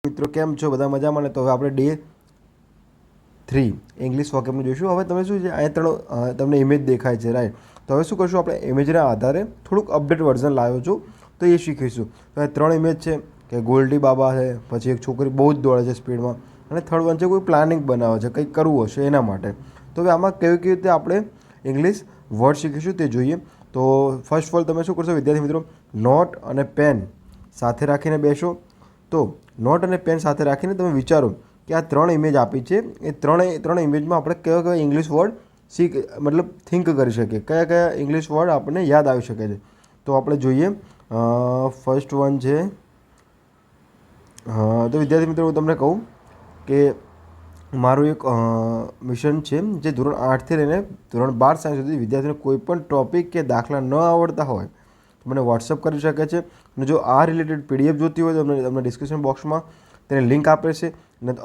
મિત્રો કેમ છો બધા મજામાં ને? તો હવે આપણે ડે 3 ઇંગ્લિશ વોકેબનું જોઈશું. હવે તમે શું છે અહીંયા તમને ઇમેજ દેખાય છે, રાઈટ? તો હવે શું કરશું, આપણે ઇમેજના આધારે થોડુંક અપડેટ વર્ઝન લાવ્યો છું તો એ શીખીશું. તો આ 3 ઇમેજ છે કે ગોલ્ડી બાબા છે, પછી એક છોકરી બહુ જ દોડે છે સ્પીડમાં, અને થર્ડ વન છે કોઈ પ્લાનિંગ બનાવે છે, કંઈક કરવું હશે એના માટે. તો હવે આમાં કેવી રીતે આપણે ઇંગ્લિશ વર્ડ શીખીશું તે જોઈએ. તો ફર્સ્ટ ઓફ ઓલ તમે શું કરશો વિદ્યાર્થી મિત્રો, નોટ અને પેન સાથે રાખીને બેસો. તો નોટ અને પેન સાથે રાખીને તમે વિચારો કે આ 3 ઇમેજ આપી છે, એ ત્રણ ઇમેજમાં આપણે કયા કયા ઇંગ્લિશ વર્ડ થિંક કરી શકીએ, કયા કયા ઇંગ્લિશ વર્ડ આપણને યાદ આવી શકે છે. તો આપણે જોઈએ. ફર્સ્ટ વન છે, તો વિદ્યાર્થી મિત્રો હું તમને કહું કે મારું એક મિશન છે જે ધોરણ 8થી લઈને ધોરણ 12 સાયન્સ સુધી વિદ્યાર્થીને કોઈ પણ ટૉપિક કે દાખલા ન આવડતા હોય તો મને વોટ્સઅપ કરી શકે છે. અને જો આ રિલેટેડ પીડીએફ જોતી હોય તો તમને ડિસ્ક્રિપ્શન બોક્સમાં તેની લિંક આપે છે,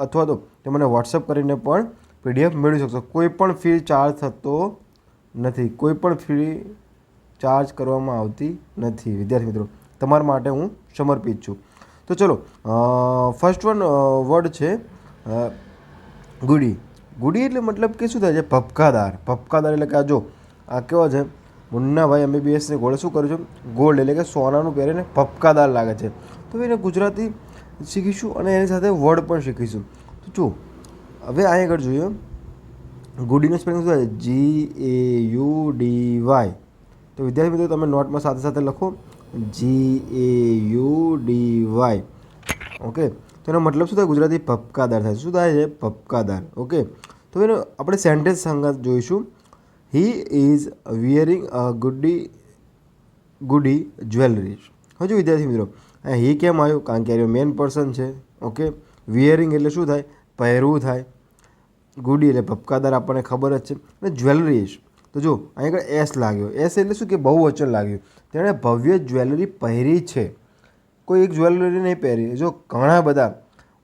અથવા તો તે મને વોટ્સઅપ કરીને પણ પીડીએફ મેળવી શકશો. કોઈ પણ ફી ચાર્જ થતો નથી, કોઈ પણ ફી ચાર્જ કરવામાં આવતી નથી વિદ્યાર્થી મિત્રો, તમારા માટે હું સમર્પિત છું. તો ચલો, ફર્સ્ટ વન વર્ડ છે ગુડી. ગુડી એટલે મતલબ કે શું થાય છે, ભપકાદાર. ભપકાદાર એટલે કે આ જો આ કેવો છે, મુન્નાભાઈ MBBSની ઘોડે શું કર્યું છે, ગોલ્ડ એટલે કે સોનાનું પહેરીને ભપકાદાર લાગે છે. તો એને ગુજરાતી શીખીશું અને એની સાથે વર્ડ પણ શીખીશું. તો જો હવે અહીંયા આગળ જોઈએ, ગુડીનો સ્પેલિંગ શું થાય, GAUDY. તો વિદ્યાર્થી મિત્રો તમે નોટમાં સાથે સાથે લખો GAUDY. ઓકે, તો એનો મતલબ શું થાય, ગુજરાતી ભપકાદાર થાય. શું થાય છે, ભપકાદાર. ઓકે, તો એનો આપણે સેન્ટેન્સ સંગત જોઈશું. He is wearing a Gudi jewellery. હજુ વિદ્યાર્થી મિત્રો અહીંયા હી કેમ આવ્યું, કારણ કે એ મેન પર્સન છે. ઓકે, વિયરિંગ એટલે શું થાય, પહેરવું થાય. ગુડી એટલે ભપકાદાર આપણને ખબર જ છે. અને જ્વેલરી, તો જો અહીં આગળ એસ લાગ્યો. એસ એટલે શું કે બહુવચન લાગ્યું. તેણે ભવ્ય જ્વેલરી પહેરી છે. કોઈ એક જ્વેલરી નહીં પહેરી, જો ઘણા બધા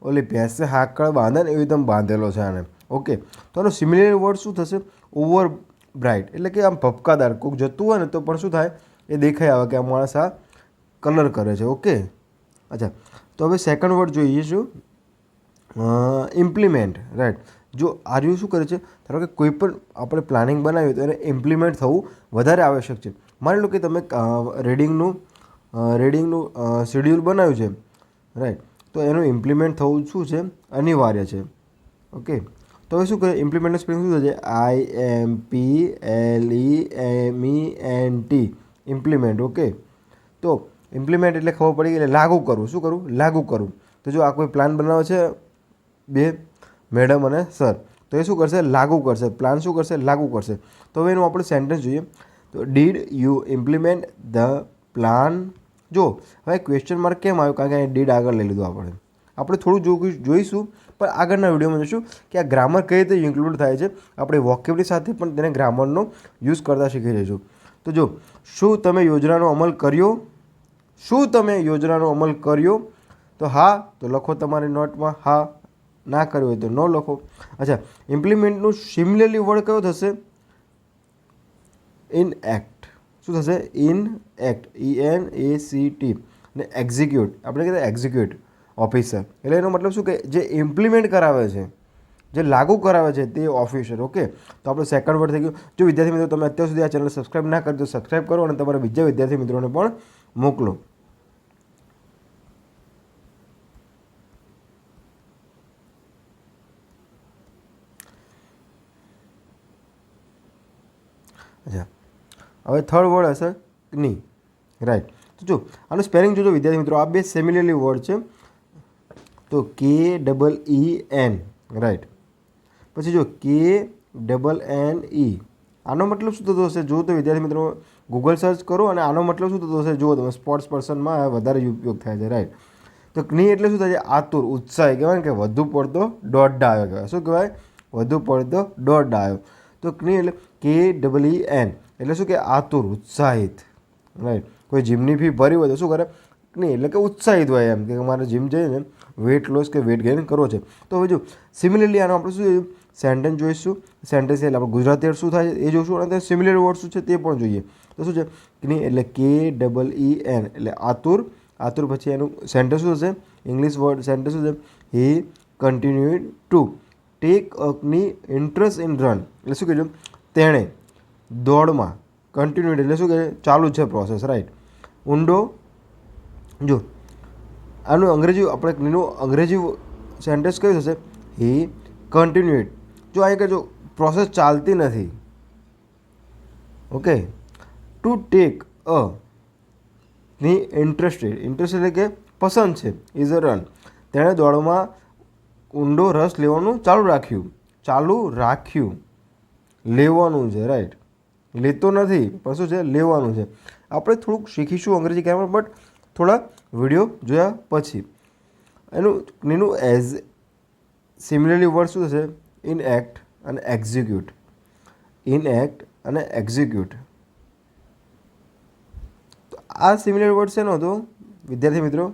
ઓલી ભેંસે હાકળ બાંધે ને એવી તમે બાંધેલો છે આને. ઓકે, તો આનો સિમિલર વર્ડ શું થશે, ઓવર બ્રાઇટ. એટલે કે આમ ભપકાદાર, કોઈક જતું હોય ને તો પણ શું થાય, એ દેખાઈ આવે કે આ માણસ આ કલર કરે છે. ઓકે, અચ્છા, તો હવે સેકન્ડ વર્ડ જોઈએ શું, ઇમ્પ્લિમેન્ટ. રાઈટ, જો આર્યુ શું કરે છે, ધારો કે કોઈ પણ આપણે પ્લાનિંગ બનાવ્યું તો એને ઇમ્પ્લિમેન્ટ થવું વધારે આવશ્યક છે. માની લો કે તમે રીડિંગનું શેડ્યુલ બનાવ્યું છે, રાઈટ, તો એનું ઇમ્પ્લિમેન્ટ થવું શું છે, અનિવાર્ય છે. ઓકે, તો હવે શું કરે, ઇમ્પ્લિમેન્ટનું સ્પેલિંગ શું થશે, IMPLEMENT, ઇમ્પ્લિમેન્ટ. ઓકે, તો ઇમ્પ્લિમેન્ટ એટલે ખબર પડી એટલે લાગુ કરવું. શું કરવું, લાગુ કરવું. તો જો આ કોઈ પ્લાન બનાવે છે બે મેડમ અને સર, તો એ શું કરશે, લાગુ કરશે. પ્લાન શું કરશે, લાગુ કરશે. તો હવે એનું આપણે સેન્ટેન્સ જોઈએ. તો did you implement the plan. જો હવે ક્વેશ્ચન માર્ક કેમ આવ્યું, કારણ કે અહીં ડીડ આગળ લઈ લીધું. આપણે થોડું જોઈશું, પણ આગળના વિડીયોમાં જોઈશું કે આ ગ્રામર કઈ રીતે ઇન્ક્લુડ થાય છે. આપણે વોકેબની સાથે પણ તેને ગ્રામરનો યુઝ કરતા શીખી જઈશું. તો જો, શું તમે યોજનાનો અમલ કર્યો, શું તમે યોજનાનો અમલ કર્યો, તો હા તો લખો તમારી નોટમાં હા, ના કર્યો હોય તો ન લખો. અચ્છા, ઇમ્પ્લિમેન્ટનું સિમિલરલી વર્ડ કયો થશે, ઇનએક્ટ. શું થશે, ઇનએક્ટ, ENACT. ને એક્ઝિક્યુટ, આપણે કહેતા એક્ઝિક્યુટ ઓફિસર. એટલે એનો મતલબ શું કે જે ઇમ્પ્લિમેન્ટ કરાવે છે, જે લાગુ કરાવે છે તે ઓફિસર. ઓકે, તો આપણું સેકન્ડ વર્ડ થઈ ગયું. જો વિદ્યાર્થી મિત્રો તમે અત્યાર સુધી આ ચેનલ સબસ્ક્રાઈબ ના કરી તો સબસ્ક્રાઈબ કરો અને તમારા બીજા વિદ્યાર્થી મિત્રોને પણ મોકલો. અચ્છા, હવે થર્ડ વર્ડ હશે ની. રાઈટ, તો જો આનું સ્પેલિંગ જોજો વિદ્યાર્થી મિત્રો, આ બે સિમિલરલી વર્ડ છે. તો KEEN. રાઈટ, પછી જો KEEN. આનો મતલબ શું થતો હશે, જો તો વિદ્યાર્થી મિત્રો ગૂગલ સર્ચ કરો અને આનો મતલબ શું થતો હશે, જુઓ તમે, સ્પોર્ટ્સ પર્સનમાં વધારે ઉપયોગ થાય છે. રાઈટ, તો ક્ની એટલે શું થાય છે, આતુર, ઉત્સાહી. કહેવાય ને કે વધુ પડતો દોડ્ડ આવ્યો કહેવાય. શું કહેવાય, વધુ પડતો દોડ્ડ આવ્યો. તો ક્ની એટલે KEEN એટલે શું કે આતુર, ઉત્સાહિત. રાઈટ, કોઈ જીમની ફી ભરી હોય તો શું કરે, ક્ની એટલે કે ઉત્સાહિત હોય, એમ કે મારે જીમ જઈને વેટ લોસ કે વેટ ગેઇન કરવો છે. તો હવે જો સિમિલરલી આનો આપણે શું જોયું, સેન્ટેન્સ જોઈશું. સેન્ટેન્સ એટલે આપણે ગુજરાતી અર્થ શું થાય છે એ જોઈશું, અને સિમિલર વર્ડ શું છે તે પણ જોઈએ. તો શું છે, ક્ની એટલે KEEN એટલે આતુર, આતુર પછી એનું સેન્ટેન્સ શું થશે? ઇંગ્લિશ વર્ડ સેન્ટેન્સ શું છે? He continued to take up an interest in run, એટલે શું કીધું? તેણે દોડમાં કન્ટિન્યુડ એટલે શું કહે? ચાલુ છે પ્રોસેસ, રાઈટ. ઊંડો, જો આનું અંગ્રેજી આપણે એનું અંગ્રેજી સેન્ટેન્સ કયું થશે? હી કન્ટિન્યુડ. જો આ કે જો પ્રોસેસ ચાલતી નથી, ઓકે, ટુ ટેક અ ની ઇન્ટરેસ્ટેડ એટલે કે પસંદ છે, ઇઝ અ રન, તેણે દોડમાં ઊંડો રસ લેવાનું ચાલુ રાખ્યું. લેવાનું છે, રાઈટ. લેતો નથી પણ શું છે? લેવાનું છે. આપણે થોડુંક શીખીશું અંગ્રેજી ગ્રામર, બટ થોડા વિડીયો જોયા પછી. એનું એઝ સિમિલરલી વર્ડ શું થશે? ઇનએક્ટ અને એક્ઝિક્યુટ. ઇનએક્ટ અને એક્ઝિક્યુટ. તો આ સિમિલર વર્ડ શેનો હતો વિદ્યાર્થી મિત્રો?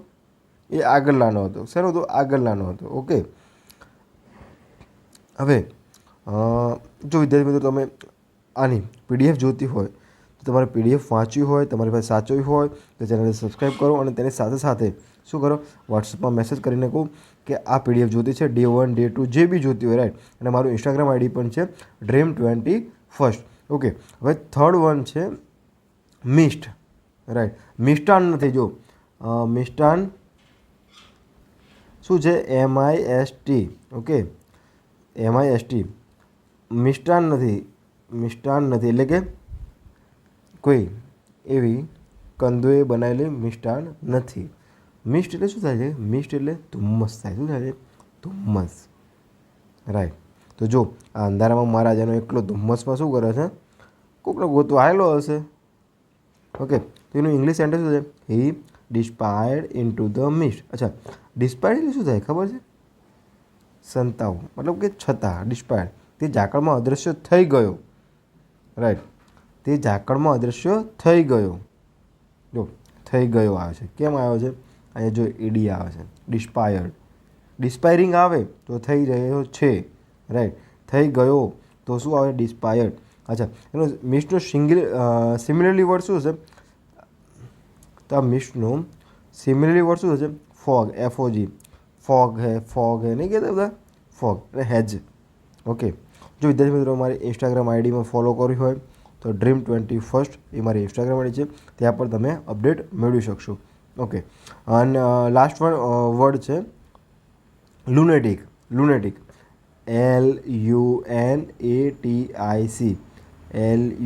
એ આગળલાનો હતો. શેનો હતો? આગળલાનો હતો. ઓકે. હવે જો વિદ્યાર્થી મિત્રો તમે આની પીડીએફ જોતી હોય તો તમારે પીડીએફ વાંચવી હોય, તમારી પાસે સાચવવી હોય તો ચેનલને સબસ્ક્રાઈબ કરો અને તેની સાથે સાથે શું કરો? વોટ્સઅપમાં મેસેજ કરીને કહો કે આ પીડીએફ જોતી છે, Day 1 Day 2 જે બી જોતી હોય, રાઈટ. અને મારું ઇન્સ્ટાગ્રામ આઈડી પણ છે Dream21. ઓકે. હવે થર્ડ વન છે મિસ્ટ, રાઈટ. મિષ્ટાન નથી. જો મિષ્ટાન શું છે? MIST. Okay, MIST. મિષ્ટાન નથી એટલે કે કોઈ એવી કંદોએ બનાવેલી મિષ્ટાન નથી. મિસ્ટ એટલે શું થાય છે? મિસ્ટ એટલે ધુમ્મસ થાય. શું થાય છે? ધુમ્મસ, રાઈટ. તો જો આ અંધારામાં મહારાજાનો એકલો ધુમ્મસમાં શું કરે છે? કોકને ગોતવા આવેલો હશે. ઓકે. તો એનું ઇંગ્લિશ સેન્ટેન્સ શું છે? હી ડિસ્પાયર્ડ ઇન્ટુ ધ મિસ્ટ. અચ્છા, ડિસ્પાયર્ડ એટલે શું થાય ખબર છે? સંતાવું, મતલબ કે છતાં. ડિસ્પાયર્ડ તે ઝાકળમાં અદૃશ્ય થઈ ગયો, રાઈટ. તે ઝાકળમાં અદૃશ્ય થઈ ગયો. જો થઈ ગયો આવે છે. કેમ આવ્યો છે? અહીંયા જો ઈડી આવે છે. ડિસ્પાયરિંગ આવે તો થઈ રહ્યો છે, રાઈટ. થઈ ગયો તો શું આવે? ડિસ્પાયર્ડ. અચ્છા, એનો મિસ્ટનો સિમિલરલી વર્ડ શું હશે? તો આ મિસ્ટનો સિમિલરલી વર્ડ શું હશે? Fog, FOG. ફોગ હે નહીં કહેતા બધા? ફોગ એટલે હેજ. ઓકે. જો વિદ્યાર્થી મિત્રો મારી ઇન્સ્ટાગ્રામ આઈડીમાં ફોલો કરવી હોય તો Dream21 એ મારી ઇન્સ્ટાગ્રામ આઈડી છે, ત્યાં પર તમે અપડેટ મેળવી શકશો. ઓકે. અને લાસ્ટ વર્ડ છે લુનેટિક. LUNATIC.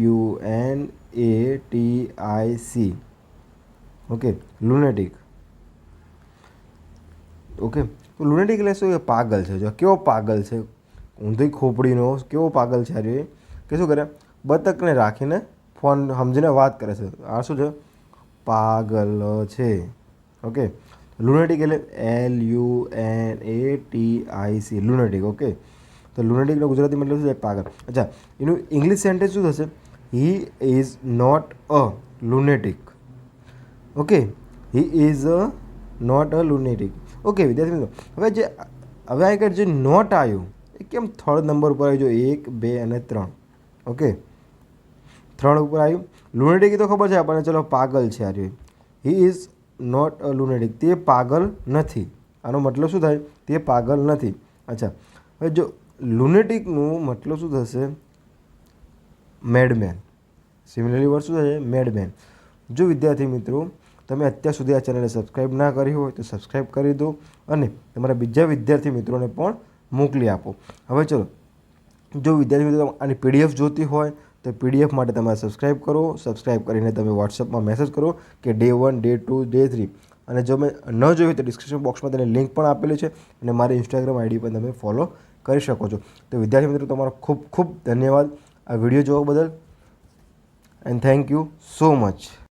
LUNATIC. ઓકે, લુનેટિક. ઓકે. તો લુનેટિક એટલે શું? એ પાગલ છે. જો કેવો પાગલ છે? ઊંધી ખોપડીનો કેવો પાગલ છે? અરે કે શું કરે? બતકને રાખીને ફોન સમજીને વાત કરે છે. આ શું છે? પાગલ છે. ઓકે. લુનેટિક એટલે LUNATIC. લુનેટિક. ઓકે. તો લુનેટિકનો ગુજરાતી મતલબ શું છે? પાગલ. અચ્છા, એનું ઇંગ્લિશ સેન્ટેન્સ શું થશે? He is not a lunatic. Okay, he is not a lunatic. Okay વિદ્યાર્થી મિત્રો, હવે આગળ જે નોટ આવ્યું એ કેમ થર્ડ નંબર ઉપર આવ્યું? જો 1, 2 અને 3. ઓકે, 3 ઉપર આવ્યું. લુનેટિક તો ખબર છે આપણને, ચલો પાગલ છે. આ હી ઇઝ નોટ અ લુનેટિક, તે પાગલ નથી. આનો મતલબ શું થાય? તે પાગલ નથી. અચ્છા, હવે જો લુનેટિકનું મતલબ શું થશે? મેડમેન. સિમિલરલી વર્ડ શું થશે? મેડમેન. જો વિદ્યાર્થી મિત્રો તમે અત્યાર સુધી આ ચેનલને સબસ્ક્રાઈબ ના કરી હોય તો સબસ્ક્રાઈબ કરી દો અને તમારા બીજા વિદ્યાર્થી મિત્રોને પણ મોકલી આપો. હવે ચલો, જો વિદ્યાર્થી મિત્રો આની PDF જોતી હોય તો PDF માટે તમારે સબસ્ક્રાઈબ કરો. સબસ્ક્રાઈબ કરીને તમે વોટ્સઅપમાં મેસેજ કરો કે Day 1 Day 2 Day 3. અને જો મેં ન જોયું હોય તો ડિસ્ક્રિપ્શન બોક્સમાં તેની લિંક પણ આપેલી છે અને મારી ઇન્સ્ટાગ્રામ આઈડી પર તમે ફોલો કરી શકો છો. તો વિદ્યાર્થી મિત્રો તમારો ખૂબ ખૂબ ધન્યવાદ આ વિડીયો જોવા બદલ, and thank you so much.